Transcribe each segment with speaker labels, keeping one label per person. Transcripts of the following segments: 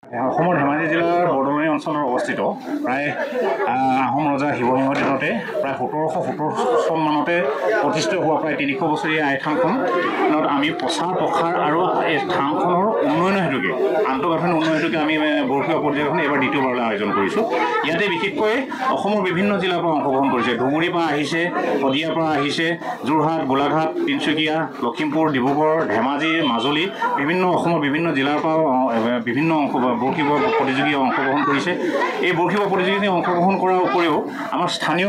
Speaker 1: অসমৰ ধেমাজি জিলাৰ বৰদলনি অঞ্চলত অৱস্থিত প্ৰায় আহোম ৰজা শিৱসিংহৰ দিনতে প্ৰায় 1717 চন মানতে প্ৰতিষ্ঠিত হোৱা প্ৰায় 300 বছৰীয়া এই থানখনত আমি প্ৰচাৰ প্ৰসাৰ আৰু এই থানখনৰ উন্নয়নৰ হেতুকে আন্তঃগাঁথনি উন্নয়নৰ হেতুকে আমি বৰশীয়া পৰ্যায়খন এবাৰ দ্বিতীয়বাৰলৈ আয়োজন কৰিছোঁ। ইয়াতে বিশেষকৈ অসমৰ বিভিন্ন জিলাৰ পৰা অংশগ্ৰহণ কৰিছে। ধুবুৰীৰ পৰা আহিছে, শদিয়াৰ পৰা আহিছে, যোৰহাট, গোলাঘাট, তিনিচুকীয়া, লখিমপুৰ, ডিব্ৰুগড়, ধেমাজি, মাজুলী অসমৰ বিভিন্ন জিলাৰ পৰা বিভিন্ন বৰশী বোৱা প্ৰতিযোগী অংশগ্ৰহণ কৰিছে। এই বৰশী বোৱা প্ৰতিযোগিতাত অংশগ্ৰহণ কৰাৰ উপৰিও আমাৰ স্থানীয়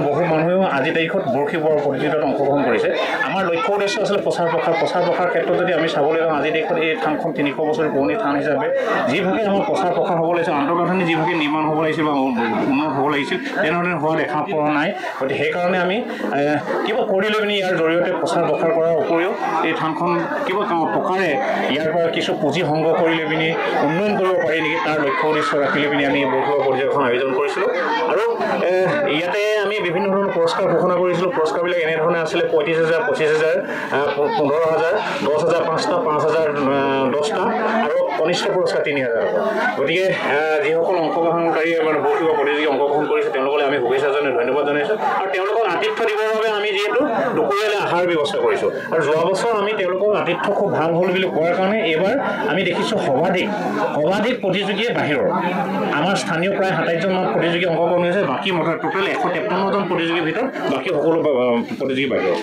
Speaker 1: বহু মানুহেও আজিৰ তাৰিখত বৰশী বোৱাৰ প্ৰতিযোগিতাত অংশগ্ৰহণ কৰিছে। আমাৰ লক্ষ্য উদ্দেশ্য আছিলে প্ৰচাৰ প্ৰসাৰ ক্ষেত্ৰত যদি আমি চাবলৈ যাওঁ আজিৰ দেশত এই থানখন 300 বছৰ পুৰণি থান হিচাপে যিভাগে আমাৰ প্ৰচাৰ প্ৰসাৰ হ'ব লাগিছিল, আন্তঃগাঁথনি যিভাগে নিৰ্মাণ হ'ব লাগিছিল বা উন্নত হ'ব লাগিছিল তেনেধৰণে হোৱা দেখা পোৱা নাই। গতিকে সেইকাৰণে আমি কিবা কৰি লৈ পিনি ইয়াৰ জৰিয়তে প্ৰচাৰ প্ৰসাৰ কৰাৰ উপৰিও এই থানখন কিবা প্ৰকাৰে ইয়াৰ পৰা কিছু পুঁজি সংগ্ৰহ কৰি লৈ পিনি উন্নয়ন কৰিব পাৰি নেকি তাৰ লক্ষ্য উদ্দেশ্য ৰাখি লৈ পিনি আমি বৰশী পৰ্যায়খন আয়োজন কৰিছিলোঁ। আৰু ইয়াতে আমি বিভিন্ন ধৰণৰ পুৰস্কাৰ ঘোষণা কৰিছিলোঁ। পুৰস্কাৰবিলাক এনেধৰণে আছিলে 35,000, 25,000, 15,000, 10,000 5টা, 5,000 10টা আৰু কনিষ্ঠ পুৰস্কাৰ 3,000। গতিকে যিসকল অংশগ্ৰহণকাৰী বৰশী বোৱা প্ৰতিযোগী অংশগ্ৰহণ কৰিছে তেওঁলোকলৈ আমি শুভেচ্ছা জনাই ধন্যবাদ জনাইছোঁ। আৰু তেওঁলোকক আতিথ্য দিবৰ বাবে আমি যিহেতু দুপৰীয়ালৈ আহাৰ ব্যৱস্থা কৰিছোঁ আৰু যোৱা বছৰ আমি তেওঁলোকৰ আতিথ্য খুব ভাল হ'ল বুলি কোৱাৰ কাৰণে এইবাৰ আমি দেখিছোঁ সৰ্বাধিক প্ৰতিযোগীয়ে বাহিৰৰ আমাৰ স্থানীয় প্ৰায় 27জন মান প্ৰতিযোগী অংশগ্ৰহণ কৰিছে। বাকী টোটেল 153জন প্ৰতিযোগীৰ ভিতৰত বাকী সকলো প্ৰতিযোগী বাহিৰৰ।